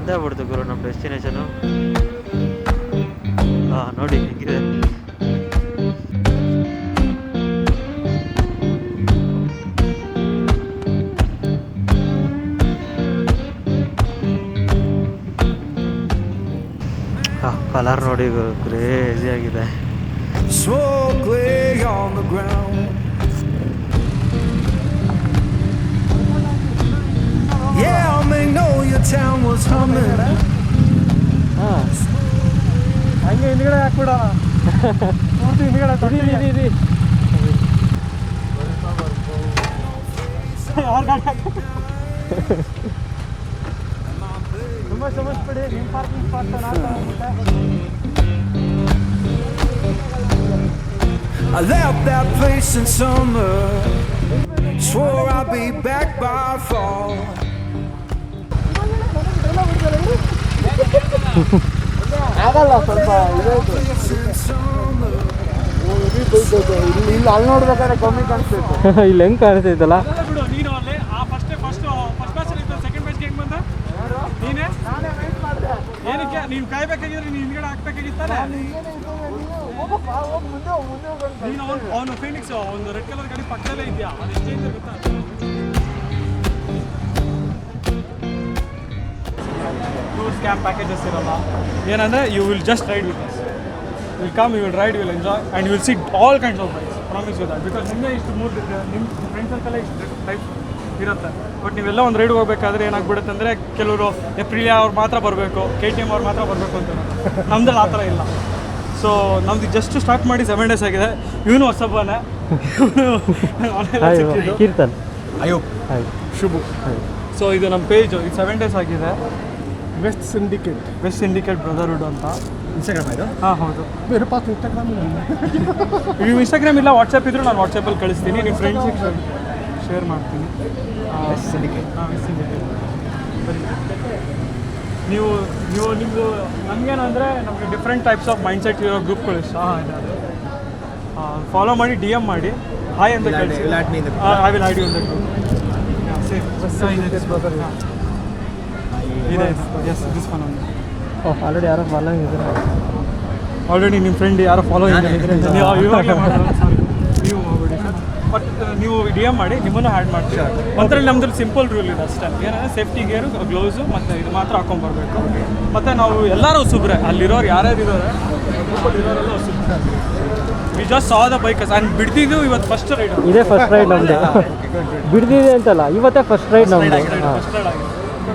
ಬಂದೇ ಬಿಡ್ತು ಗುರು ನಮ್ಮ ಡೆಸ್ಟಿನೇಷನು. ನೋಡಿ ಹೆಂಗಿದೆ. ಕಲರ್ ನೋಡಿ ಕ್ರೇಜಿ ಆಗಿದೆ. ಹಂಗೆ ಹಿಂದ್ಗಡೆ ಹಾಕ್ಬಿಡ ಹಿಂದ್ಗಡೆ ತುಂಬ ಸಮಸ್ಬಿಡಿ ನಿಮ್ಮ parking spot I left that place in summer, swore I'd be back by fall. ಆಗಲ್ಲ ಸ್ವಲ್ಪ ಇಲ್ಲಿ ಅಲ್ಲಿ ನೋಡ್ಬೇಕಾದ್ರೆ ಕಮ್ಮಿ ಕಾಣಿಸ್ತೈತೆ. ಇಲ್ಲಿ ಹೆಂಗೆ ಕಾಣಿಸ್ತೈತಲ್ಲ. ನೀನು ಅಲ್ಲಿ ಫಸ್ಟ್ ಬ್ಯಾಚ್ ಸೆಕೆಂಡ್ ಬ್ಯಾಚ್ಗೆ ಹೆಂಗೆ ಬಂದ ನೀನೇ ಏನಕ್ಕೆ ನೀನು ಕಾಯ್ಬೇಕಾಗಿದ್ರೆ ನೀನು ಹಿಂದ್ಗಡೆ ಹಾಕ್ಬೇಕಾಗಿತ್ತಾನೆ. ನೀನು ಅವನು ಫೀನಿಕ್ಸ್ ಒಂದು ರೆಡ್ ಕಲರ್ ಗಾಡಿ ಪಕ್ಕದಲ್ಲೇ ಇದೆಯಾ, ಅದು ಎಷ್ಟೇ ಇದೆ ಗೊತ್ತಾ. ಟೂರ್ಸ್ ಕ್ಯಾಂಪ್ ಪ್ಯಾಕೇಜಸ್ ಇರಲ್ಲ ಏನಂದರೆ you will just ride with us, will come, you will ride, you will enjoy and you will see all kinds of bikes. Promise you that. Because ನಿಮಗೆ ಇಷ್ಟು ನಿಮ್ಮ ಫ್ರೆಂಡ್ಸ್ ಅಂತೆಲ್ಲ ಇಷ್ಟು ಟೈಪ್ ಇರುತ್ತೆ. But ನೀವೆಲ್ಲ ಒಂದು ರೈಡ್ ಹೋಗ್ಬೇಕಾದ್ರೆ ಏನಾಗ್ಬಿಡುತ್ತೆ ಅಂದರೆ ಕೆಲವರು ಏಪ್ರಿಲಿಯಾ ಅವ್ರು ಮಾತ್ರ ಬರಬೇಕು, KTM ಅವ್ರು ಮಾತ್ರ ಬರಬೇಕು ಅಂತ. ನಮ್ದಲ್ಲಿ ಆ ಥರ ಇಲ್ಲ. ಸೊ ನಮ್ದು ಜಸ್ಟ್ ಸ್ಟಾರ್ಟ್ ಮಾಡಿ 7 days ಆಗಿದೆ. ಇವನು ಹೊಸಬ್ಬನೇ, ಕೀರ್ತನ್, ಅಯ್ಯೋ ಶುಭು. ಸೊ ಇದು ನಮ್ಮ ಪೇಜು, ಇದು 7 days ಆಗಿದೆ. ವೆಸ್ಟ್ ಸಿಂಡಿಕೇಟ್ ಬ್ರದರ್ಹುಡ್ ಅಂತ ಇನ್ಸ್ಟಾಗ್ರಾಮ್ ಇದು. ಹಾಂ ಹೌದು. ಬೇರೆ ಪಾಸ್ ಇನ್ಸ್ಟಾಗ್ರಾಮ್ ನೀವು ಇನ್ಸ್ಟಾಗ್ರಾಮ್ ಇಲ್ಲ, ವಾಟ್ಸಪ್ ಇದ್ದರೂ ನಾನು ವಾಟ್ಸಪ್ಪಲ್ಲಿ ಕಳಿಸ್ತೀನಿ, ನಿಮ್ಮ ಫ್ರೆಂಡ್ಸಿಗೆ ಶೇರ್ ಮಾಡ್ತೀನಿ. West Syndicate. ನೀವು ನಿಮ್ಮದು ನಮಗೇನಂದರೆ ನಮಗೆ different types of mind set ಇರೋ ಗ್ರೂಪ್ಗಳು ಇಷ್ಟ. ಫಾಲೋ ಮಾಡಿ, DM ಮಾಡಿ, ಹಾಯ್ ಅಂತ ಕಳಿಸಿ. I will add you in the group. ಇದೆ yes this one only. Already ಯಾರೋ ಫಾಲೋಯಿಂಗ್ ಇದ್ದಾರೆ. ಆಲ್ರೆಡಿ ನಿಮ್ಮ ಫ್ರೆಂಡ್ ಯಾರೋ ಫಾಲೋಯಿಂಗ್ ಇದ್ದರೆ ಇವಾಗಲೇ ಮಾಡೋದು. ನೀವು ಹೋಗ್ಬಿಡಿ. ಬಟ್ ನೀವು DM ಮಾಡಿ, ನಿಮ್ಮನ್ನು ಆ್ಯಡ್ ಮಾಡ್ತೀವಿ. ಒಂಥರಲ್ಲಿ ನಮ್ಮದ್ರಲ್ಲಿ ಸಿಂಪಲ್ ರೂಲ್ ಇದೆ ಅಷ್ಟೇ. ಏನಂದರೆ ಸೇಫ್ಟಿ ಗೇರು, ಗ್ಲೌಸು ಮತ್ತು ಇದು ಮಾತ್ರ ಹಾಕೊಂಡ್ಬರ್ಬೇಕು. ಮತ್ತು ನಾವು ಎಲ್ಲರೂ ಹೊಸಬ್ರೆ, ಅಲ್ಲಿರೋರು ಯಾರ್ಯಾರು ಇದ್ದಾರೆ ಇರೋರೆಲ್ಲ ಹೊಸಬ್ರೆ. We just saw the bikers and ಬಿಡ್ತಿದ್ದು ಇವತ್ತು ಫಸ್ಟ್ ರೈಡ್. ಇದೇ ಫಸ್ಟ್ ರೈಡ್ ನಮ್ಮದು. ಬಿಡ್ದಿದೆ ಅಂತಲ್ಲ, ಇವತ್ತೇ ಫಸ್ಟ್ ರೈಡ್ ನಮ್ಮದು. ಫಸ್ಟ್ ರೈಡ್ ಆಗಿದೆ.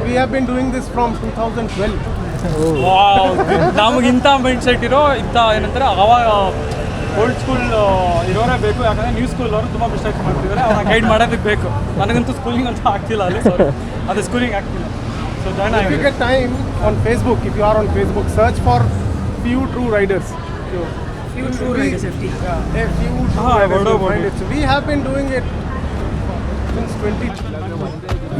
We have been doing this from 2012. ನಮಗೆ ಇಂಥ ಮೈಂಡ್ ಸೆಟ್ ಇರೋ ಇಂಥ ಏನಂತಾರೆ ಅವಾಗ ಓಲ್ಡ್ ಸ್ಕೂಲ್ ಇರೋರೇ ಬೇಕು. ಯಾಕಂದರೆ ನ್ಯೂ ಸ್ಕೂಲ್ ಅವರು ತುಂಬ ಮಿಸ್ಟೇಕ್ಸ್ ಮಾಡ್ತಿದ್ದಾರೆ, ಅವ್ರನ್ನ ಗೈಡ್ ಮಾಡೋದಕ್ಕೆ ಬೇಕು. ನನಗಂತೂ ಸ್ಕೂಲಿಂಗ್ ಅಂತ ಆಗ್ತಿಲ್ಲ ಅಲ್ಲಿ, ಅದು ಸ್ಕೂಲಿಂಗ್ ಆಗ್ತಿಲ್ಲ. So join If you get time on Facebook, if you are on Facebook, search for few true riders. Few true riders. We have been doing it since 20.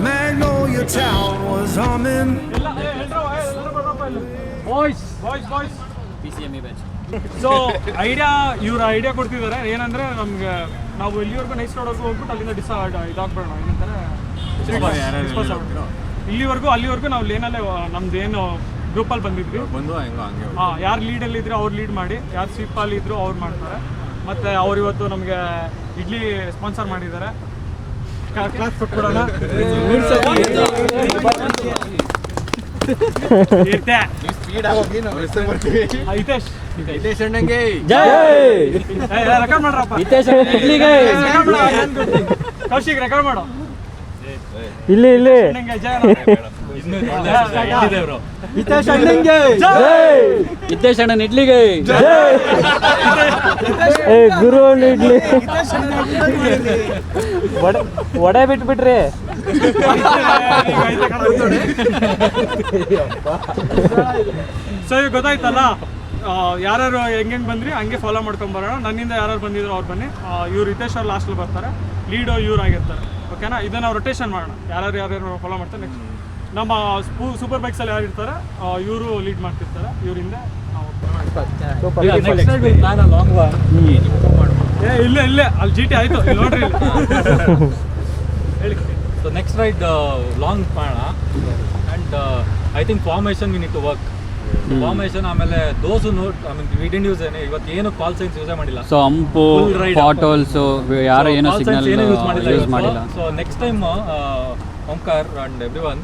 Magnolia Town was humming. Voice PCME batch. So ಇವ್ರ idea ಕೊಡ್ತಿದ್ದಾರೆ ಏನಂದರೆ ನಮಗೆ ನಾವು ಇಲ್ಲಿವರೆಗೂ nice ರೋಡೋರ್ಗೂ ಹೋಗ್ಬಿಟ್ಟು ಅಲ್ಲಿಂದ ಇದಾಗ್ಬೇಡ ಏನಂತಾರೆ ಅಲ್ಲಿವರೆಗೂ ನಾವು ಲೇನಲ್ಲೇ ನಮ್ದೇನು ಗ್ರೂಪಲ್ಲಿ ಬಂದಿದ್ವಿ. ಹಾಂ, ಯಾರು ಲೀಡಲ್ಲಿ ಇದ್ರೆ ಅವ್ರು ಲೀಡ್ ಮಾಡಿ, ಯಾರು ಸ್ವೀಪಲ್ಲಿ ಇದ್ರು ಅವ್ರು ಮಾಡ್ತಾರೆ. ಮತ್ತು ಅವ್ರು ಇವತ್ತು ನಮಗೆ ಇಡ್ಲಿ ಸ್ಪಾನ್ಸರ್ ಮಾಡಿದ್ದಾರೆ. ಕ್ಲಾಸ್ ಕೊಟ್ಬಿಡೋಣ. ಹಿತೇಶ್ ಅಣ್ಣಂಗೆ ರೆಕಾರ್ಡ್ ಮಾಡ್ರಪ್ಪ. ಹಿತೇಶ್ ಇಡ್ಲಿಗೆ ಕೌಶಿಕ್ ರೆಕಾರ್ಡ್ ಮಾಡೋ. ಇಲ್ಲಿ ಹಿತೇಶ್ ಅಣ್ಣಂಗೆ ಹಿತೇಶ್ ಅಣ್ಣನ ಇಡ್ಲಿಗೆ ಗುರು ಇಡ್ಲಿ ವಡೆ ಬಿಟ್ಬಿಟ್ರಿ. ಸೊ ಈಗ ಗೊತ್ತಾಯ್ತಲ್ಲ, ಯಾರ್ಯಾರು ಹೆಂಗೆ ಬಂದ್ರಿ ಹಂಗೆ ಫಾಲೋ ಮಾಡ್ಕೊಂಬರೋಣ. ನನ್ನಿಂದ ಯಾರು ಬಂದಿದ್ರು ಅವ್ರು ಬನ್ನಿ. ಇವ್ರು ಹಿತೇಶ್ ಅವ್ರು ಲಾಸ್ಟಲ್ಲಿ ಬರ್ತಾರೆ, ಲೀಡೋ ಇವ್ರು ಆಗಿರ್ತಾರೆ. ಓಕೆನಾ? ಇದನ್ನು ನಾವು ರೊಟೇಷನ್ ಮಾಡೋಣ, ಯಾರ್ಯಾರು ಫಾಲೋ ಮಾಡ್ತಾರೆ. ನೆಕ್ಸ್ಟ್ ನಮ್ಮ ಸೂಪರ್ ಬೈಕ್ಸಲ್ಲಿ ಯಾರು ಇರ್ತಾರೆ ಇವರು ಲೀಡ್ ಮಾಡ್ತಿರ್ತಾರೆ, ಇವರಿಂದ ನಾವು ಇಲ್ಲೇ ಅಲ್ಲಿ GT ಆಯಿತು ನೋಡ್ರಿ. ಹೇಳಿ. ಸೊ ನೆಕ್ಸ್ಟ್ ರೈಡ್ ಲಾಂಗ್ ಮಾಡೋಣ. And I think formation we need to work. Formation ಆಮೇಲೆ those not I mean we didn't use ಇವತ್ತು ಏನು ಕಾಲ್ ಸೈನ್ಸ್ ಯೂಸೇ ಮಾಡಿಲ್ಲ. ಸೊ ಅಂಪು ಪಾಟೋಲ್ಸು ಯಾರು ಏನೋ ಸಿಗ್ನಲ್ ಯೂಸ್ ಮಾಡಿಲ್ಲ. So next time Omkar and everyone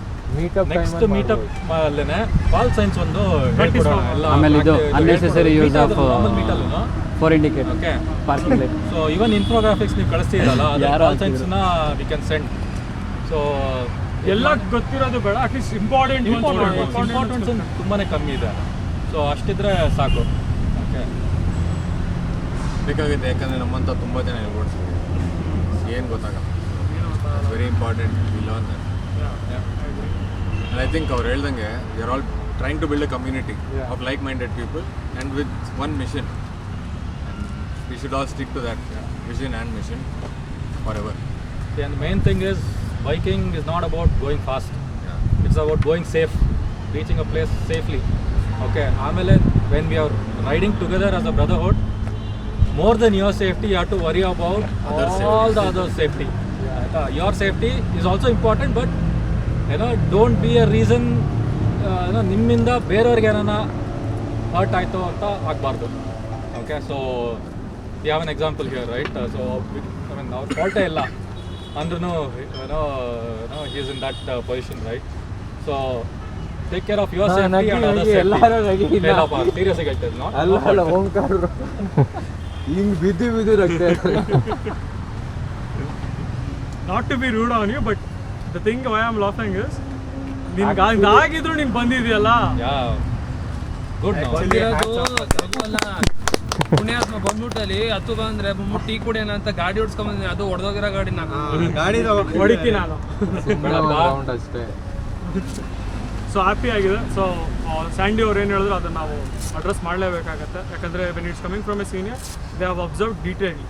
next meetup ಅಲ್ಲೇನೆ ಕಾಲ್ ಸೈನ್ಸ್ ಒಂದು ಹೇಳ್ಕೊಡೋಣ ಎಲ್ಲ. ಆಮೇಲೆ ಇದು ಅನ್ನೆಸೆಸರಿ ಯೂಸ್ ಆಫ್ ಮೀಟಲ್ಲೂ for indicate okay parking light. So even infographics ನೀವು ಕಳಿಸ್ತೀರಲ್ಲ ಕಾಲ್ ಸೈನ್ಸ್ನ ವಿ ಕ್ಯಾನ್ ಸೆಂಡ್. ಸೊ ಎಲ್ಲ ಗೊತ್ತಿರೋದು ಬೇಡ, ಅಟ್ಲೀಸ್ಟ್ ಇಂಪಾರ್ಟೆಂಟ್ ಇಂಪಾರ್ಟೆನ್ಸ್ ತುಂಬಾ ಕಮ್ಮಿ ಇದೆ. ಸೊ ಅಷ್ಟಿದ್ರೆ ಸಾಕು. ಓಕೆ ಬೇಕಾಗುತ್ತೆ, ಯಾಕಂದರೆ ನಮ್ಮಂಥ ತುಂಬ ಜನ ಹೇಳ್ಕೊಡ್ತೀವಿ, ಏನು ಗೊತ್ತಾಗಲ್ಲ. ವೆರಿ ಇಂಪಾರ್ಟೆಂಟ್ ಇಲ್ಲ ಅಂತ. ಐ ಥಿಂಕ್ ಅವ್ರು ಹೇಳ್ದಂಗೆ we are all trying to build a community of like minded people and with one mission. And we should all stick to that vision and mission forever. And the main thing is biking is not about going fast. It's about going safe, reaching a place safely. Okay, amele when we are riding together as a brotherhood, more than your safety you have to worry about all the other safety. Your safety is also important, but don't be a reason nimminda ಬೇರೆಯವರಿಗೆ ಏನನ hurt ಆಯಿತು ಅಂತ ಆಗಬಾರ್ದು. Okay, so we have an example here, right? So I mean our fault ಇಲ್ಲ ಅಂದ್ರೂ he is in that position, right? So take care of your safety and other safety. Seriously ಹೇಳ್ತಾ ಇದ್ದೀನಿ. ಅಲ್ಲ ಓಂಕಾರ ಹಿಂಗ್ ಬಿದ್ದು ರಕ್ತ. Not to be rude on you, but the thing why am laughing is ಆಗಿದ್ರು ನೀನು ಬಂದಿದೆಯಲ್ಲ. ಗುಡ್. ಪುಣ್ಯಾತ್ಮ ಬಂದ್ಬಿಟ್ಟಲ್ಲಿ ಹತ್ತು ಬಂದ್ರೆ ಬಂದ್ಬಿಟ್ಟು ಟೀ ಕುಡಿಯೋಣ ಅಂತ ಗಾಡಿ ಓಡಿಸ್ಕೊಂಡ್ ಅದು ಹೊಡೆದೋಗಿರೋ ಗಾಡಿ ಗಾಡಿ ಹೊಡಿತೀನಿ ನಾನು ಅಷ್ಟೇ. ಸೊ ಹ್ಯಾಪಿ ಆಗಿದೆ. ಸೊ ಸ್ಯಾಂಡಿ ಅವ್ರು ಏನು ಹೇಳಿದ್ರು ಅದನ್ನು ನಾವು ಅಡ್ರೆಸ್ ಮಾಡಲೇಬೇಕಾಗತ್ತೆ. ಯಾಕಂದರೆ when it's coming from A senior they have observe detail.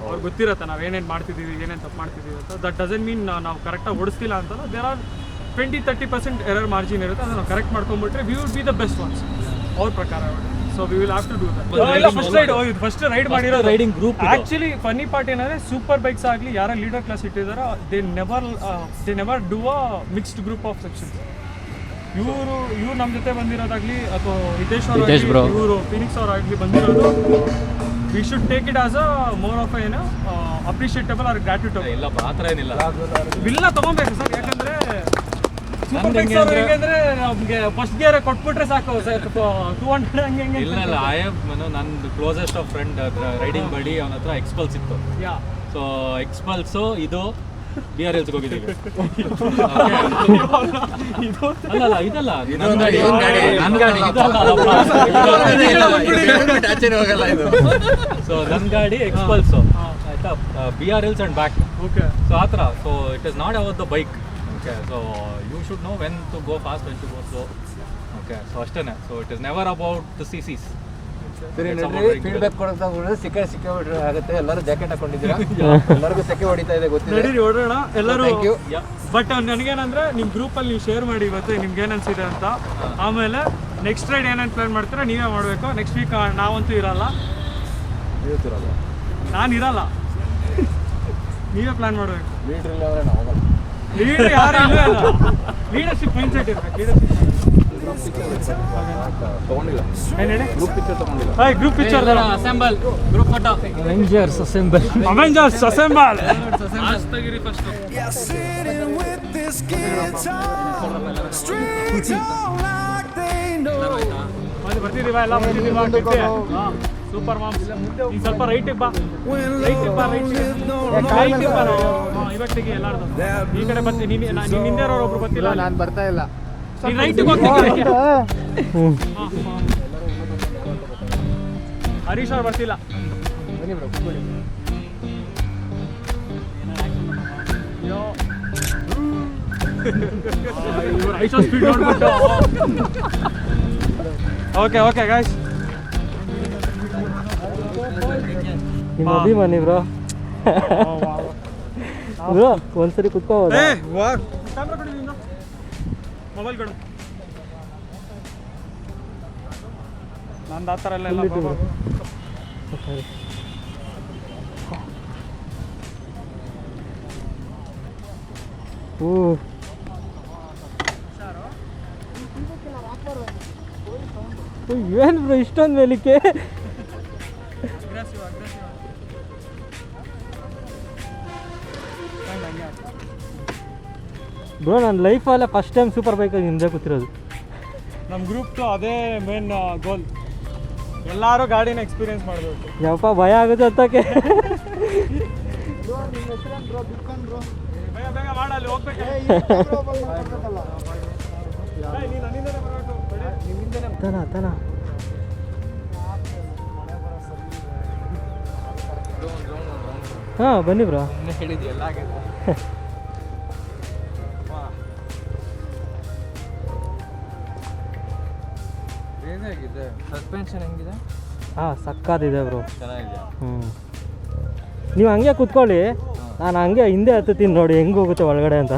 ಅವ್ರಿಗೆ ಗೊತ್ತಿರುತ್ತೆ ನಾವು ಏನೇನು ಮಾಡ್ತಿದ್ದೀವಿ, ಏನೇನು ತಪ್ಪು ಮಾಡ್ತಿದ್ದೀವಿ ಅಂತ. ದಟ್ ಡಸಂಟ್ ಮೀನ್ ನಾವು ಕರೆಕ್ಟಾಗಿ ಓಡಿಸ್ತಿಲ್ಲ ಅಂತಲ್ಲ. ದೇರ್ ಆರ್ 20-30% ಎರರ್ ಮಾರ್ಜಿನ್ ಇರುತ್ತೆ. ಅದನ್ನು ಕರೆಕ್ಟ್ ಮಾಡ್ಕೊಂಡ್ಬಿಟ್ರೆ we would be the best ones ಅವ್ರ ಪ್ರಕಾರ. So we will have to do that. First ride ಮಾಡಿರೋ riding group. Actually funny part ಏನಂದರೆ ಸೂಪರ್ ಬೈಕ್ಸ್ ಆಗಲಿ ಯಾರ ಲೀಡರ್ ಕ್ಲಾಸ್ ಇಟ್ಟಿದ್ದಾರೋ they never do a mixed group of sections. ಇವರು ನಮ್ಮ ಜೊತೆ ಬಂದಿರೋದಾಗಲಿ ಅಥವಾ ಹಿತೇಶ್ ಅವರು ಇವರು ಫಿನಿಕ್ಸ್ ಅವರಾಗಲಿ ಬಂದಿರೋದು, we should take it as a more of ಏನು ಅಪ್ರಿಷಿಯೇಟಬಲ್ ಆರ್ ಗ್ರಾಟ್ಯೂಟಬಲ್. ಇಲ್ಲ ಆ ಥರ ಏನಿಲ್ಲ, ಬಿಲ್ಲ ತೊಗೊಬೇಕು ಸರ್. ಯಾಕಂದರೆ ಸೂಪರ್ ಬೈಕ್ಸ್ ಅವ್ರು ಹೆಂಗಂದ್ರೆ ನಮಗೆ ಫಸ್ಟ್ ಗೇರ್ ಕೊಟ್ಬಿಟ್ರೆ ಸಾಕು ಸರ್, 200 ಹಂಗೆ ಹೆಂಗೆ. ಇಲ್ಲ ಐ ಹ್ಯಾವ್ ನನ್ನ ಕ್ಲೋಸೆಸ್ಟ್ ಆಫ್ ಫ್ರೆಂಡ್ ರೈಡಿಂಗ್ ಬಡಿ ಅವನ ಹತ್ರ ಎಕ್ಸ್ಪಲ್ಸ್ ಇತ್ತು. ಸೊ ಎಕ್ಸ್ಪಲ್ಸು ಇದು BRLs ಹೋಗಿದ್ದೀವಿ. ಅಲ್ಲ ಇದಲ್ಲ ನನ್ನ ಗಾಡಿ, ಸೊ ನನ್ನ ಗಾಡಿ ಎಕ್ಸ್ಪಲ್ಸು ಆಯ್ತಾ, BRLs and back. Okay, so ಆ ಥರ. So it is not about the bike. Okay, so you should know when to go fast, when to go slow. Okay, so ಅಷ್ಟೇನೆ. So it is never about the CCs. ಸರಿ, feedback ಕೊಡೋಕೆ ಸಿಕ್ಕಾಬಿಟ್ರೆ ಆಗುತ್ತೆ. ಎಲ್ಲರೂ jacket ಹಾಕೊಂಡಿದ್ದೀರಾ, ಎಲ್ಲರಿಗೂ ಸೆಕೆ ಹೊಡಿತಾ ಇದೆ ಗೊತ್ತಿದೆ. ನಡೀರಿ ಹೊಡೋಣ ಎಲ್ಲರೂ. ಬಟ್ ನನಗೇನಂದ್ರೆ ನಿಮ್ಮ ಗ್ರೂಪಲ್ಲಿ ನೀವು ಶೇರ್ ಮಾಡಿ ಇವತ್ತು ನಿಮ್ಗೆ ಏನು ಅನಿಸಿದೆ ಅಂತ. ಆಮೇಲೆ ನೆಕ್ಸ್ಟ್ ರೈಡ್ ಏನೇನು ಪ್ಲ್ಯಾನ್ ಮಾಡ್ತೀರಾ ನೀವೇ ಮಾಡಬೇಕು. ನೆಕ್ಸ್ಟ್ ವೀಕ್ ನಾವಂತೂ ಇರಲ್ಲ, ನಾನು ಇರಲ್ಲ, ನೀವೇ ಪ್ಲ್ಯಾನ್ ಮಾಡಬೇಕು. ಲೀಡ್ರ್ ಇಲ್ಲ ಅಂದರೆ ನಾವು ಹೋಗಲ್ಲ. ಲೀಡರ್ ಯಾರು ಇಲ್ಲ, ಲೀಡರ್ಶಿಪ್ ಮೈಂಡ್ ಸೆಟ್ ಇರಬೇಕು. ತಗೊಂಡಿಲ್ಲ, ಏನು ಹೇಳಿ? ಗ್ರೂಪ್ ಪಿಕ್ಚರ್ ತಗೊಂಡಿಲ್ಲ. Hi, group picture assemble, group photo, Avengers assemble. Avengers assemble. ತೆಗಿರಿ first. You're sitting with this guitar, strings all like they know. ಬರ್ತಿದ್ದೀವ ಎಲ್ಲ ಬರ್ತಿದ್ದೀವ. Super moms. ಈಗ ಸ್ವಲ್ಪ ರೈಟಿಗೆ ಬಾ, ರೈಟಿಗೆ ಬಾ, ರೈಟಿಗೆ ಬಾ. ಇವಾಗ ತೆಗಿ ಎಲ್ಲಾರ್ದು. ಈ ಕಡೆ ಬರ್ತೀನಿ. ನೀನು ಹಿಂದೆ ಇರೋರು ಒಬ್ರು ಬರ್ತಿಲ್ಲ. ನಾನು ಬರ್ತಾ ಇಲ್ಲ. ನೀನು ರೈಟಿಗೆ ಹೋಗ್ತೀನಿ. ಹರೀಶ್ ಅವ್ರು ಬರ್ತಿಲ್ಲ. ಸ್ಪೀಡ್ ನೋಡ್ಬಿಟ್ಟು. ಓಕೆ ಗಾಯ್ಸ್, ನಿಮ್ಮ ಅಭಿಮಾನಿ ಬ್ರೋ. ಬ್ರೋ ಒಂದ್ಸರಿ ಕುತ್ಕೋಬೋದಾ? ಕ್ಯಾಮ್ರಾ ಕೊಡಿ, ಮೊಬೈಲ್ ಕೊಡು. ನಂದು ಆ ಥರ ಎಲ್ಲ ಏನು ಬ್ರೋ ಇಷ್ಟೊಂದು ಮೇಲಿಕ್ಕೆ? ಬ್ರೋ ನನ್ನ ಲೈಫಲ್ಲೇ ಫಸ್ಟ್ ಟೈಮ್ ಸೂಪರ್ ಬೈಕಾಗಿ ಹಿಂದೆ ಕೂತಿರೋದು. ನಮ್ಮ ಗ್ರೂಪ್ದು ಅದೇ ಮೇನ್ ಗೋಲ್, ಎಲ್ಲರೂ ಗಾಡಿನ ಎಕ್ಸ್ಪೀರಿಯನ್ಸ್ ಮಾಡಬೇಕು. ಯಪ್ಪ ಭಯ ಆಗುತ್ತೆ ಹತ್ತಕ್ಕೆ. ಬೇಗ ಬೇಗ ಮಾಡಲ್ಲಿ ಹೋಗ್ಬೇಕು. ತನ ಹಾಂ ಬನ್ನಿ ಬ್ರೋ. ಹೇಳಿದ್ಯಲ್ಲ ಏನಾಗಿದೆ? ಸಸ್ಪೆನ್ಷನ್ ಹೆಂಗಿದೆ? ಹಾಂ ಸಕ್ಕತ್ತಿದೆ ಬ್ರೋ. ಚೆನ್ನಾಗಿದೆಯಾ? ನೀವು ಹಂಗೆ ಕೂತ್ಕೊಳ್ಳಿ, ನಾನು ಹಂಗೆ ಹಿಂದೆ ಹತ್ತೀನಿ ನೋಡಿ ಹೆಂಗೆ ಹೋಗುತ್ತೆ ಒಳಗಡೆ ಅಂತ.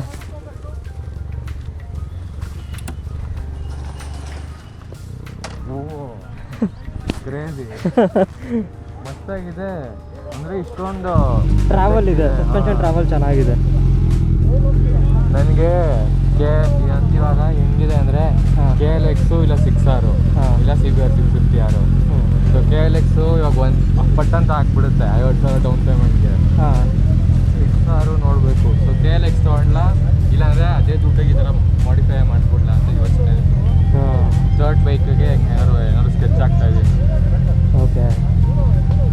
ಕ್ರೇಜಿ ಮಸ್ತಾಗಿದೆ. ಅಂದರೆ ಇಷ್ಟೊಂದು ಟ್ರಾವೆಲ್ ಇದೆ, ಸಸ್ಪೆನ್ಷನ್ ಟ್ರಾವೆಲ್ ಚೆನ್ನಾಗಿದೆ. ನನಗೆ ಇವಾಗ ಹೆಂಗಿದೆ ಅಂದರೆ KLX ಇಲ್ಲ 6R ಇಲ್ಲ CBR 650R. ಸೊ KLX ಇವಾಗ ಪಟ್ ಅಂತ ಹಾಕ್ಬಿಡುತ್ತೆ 50,000 ಡೌನ್ ಪೇಮೆಂಟ್ಗೆ. ಹಾಂ 6R ನೋಡಬೇಕು. ಸೊ KLX ತೊಗೊಂಡ್ಲಾ ಇಲ್ಲಾಂದರೆ ಅದೇ ದುಡ್ಡಿಗೆ ಈ ಥರ ಮಾಡಿಫೈ ಮಾಡಿಬಿಡ್ಲಾ ಅಂತ ಯೋಚನೆ. ಥರ್ಡ್ ಬೈಕಿಗೆ ಏನಾದ್ರು ಸ್ಕೆಚ್ ಆಗ್ತಾ ಇದೆ. ಓಕೆ.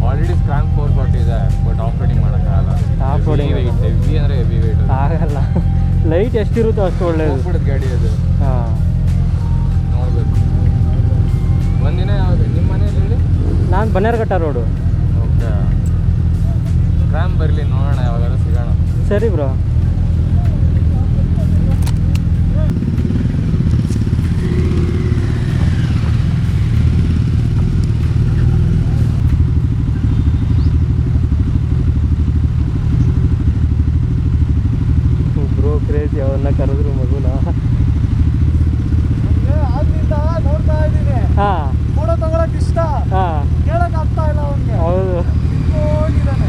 ಆಲ್ರೆಡಿ ಸ್ಕ್ರಾಮ್ 4 ಕೊಟ್ಟಿದೆ, ಬಟ್ ಆಫ್ ರೈಡಿಂಗ್ ಮಾಡೋಕ್ಕಾಗಲ್ಲ. ಆಫ್ ರೋಡಿಂಗ್ ಹೆವಿ ಅಂದರೆ ಹೆವಿ ವೆಯ್ಟ್ ಆಗಲ್ಲ. ಲೈಟ್ ಎಷ್ಟಿರುತ್ತೋ ಅಷ್ಟು ಒಳ್ಳೆಯದು. ಹೋಗ್ಬಿಡುತ್ತೆ ಗಾಡಿ ಅದು. ಹಾಂ ನೋಡಬೇಕು. ಒಂದಿನ ನಿಮ್ಮ ಮನೇಲಿ ಹೇಳಿ? ನಾನು ಬನ್ನೇರಘಟ್ಟ ರೋಡು. ಓಕೆ. ಸ್ಕ್ರಾಮ್ ಬರಲಿ, ನೋಡೋಣ ಯಾವಾಗಾದ್ರೂ ಸಿಗೋಣ. ಸರಿ ಬ್ರೋ. ಬ್ರೋ ಕ್ರೇಜಿ, ಅವನ್ನ ಕರೆದ್ರು ಮಗುನ. ನೋಡ್ತಾ ಇದ್ದೀನಿ, ಹಾಂ ಫೋಟೋ ತಗೊಳಕ್ ಇಷ್ಟ, ಹಾಂ ಕೇಳಕ್ ಆಗ್ತಾ ಇಲ್ಲ ಅವನಿಗೆ. ಹೌದು. ಹೋಗಿದ್ದಾನೆ.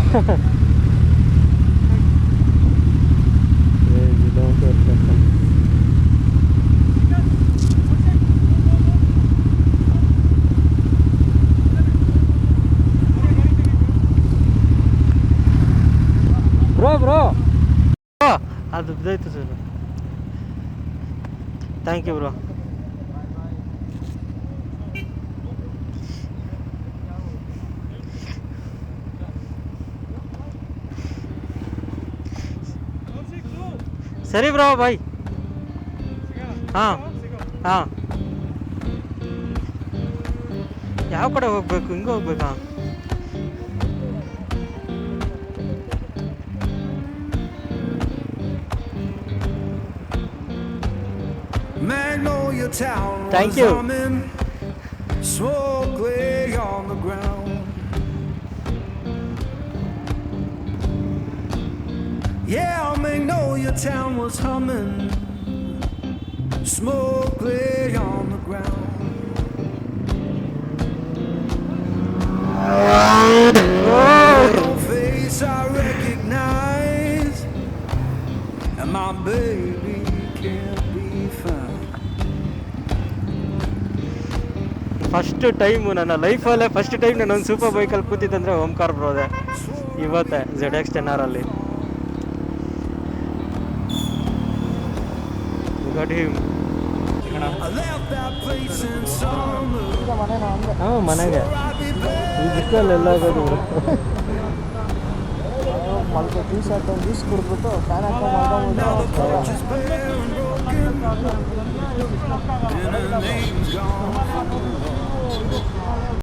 ಬ್ರೋ ಅದು ಬಿದ್ದಾಯ್ತು ಸರ್. Thank you bro. ಸರಿ ಬ್ರೋ ಬಾಯ್. ಹಾಂ ಹಾಂ. ಯಾವ ಕಡೆ ಹೋಗ್ಬೇಕು? ಹಿಂಗೆ ಹೋಗ್ಬೇಕಾ? Magnolia Town Thank was you. humming, smoke lay on the ground. Yeah, Magnolia Town was humming, smoke lay on the ground. Your face I recognize, and my baby can't be found. First time ನನ್ನ ಲೈಫಲ್ಲೇ first time ನಾನೊಂದು super ಬೈಕಲ್ಲಿ ಕೂತಿದ್ದಂದರೆ ಓಂಕಾರ್ ಬ್ರೋದೆ ಇವತ್ತೇ ZX 10R. ಹಾಂ ಮನೆಗೆ ಈ ಬಿಸಿಲಲ್ಲೆಲ್ಲ ಆಗೋದು. ಮಲ್ಕ T shirt ಒಂದು juice ಕುಡಿದ್ಬಿಟ್ಟು fan ಹಾಕೊಂಡು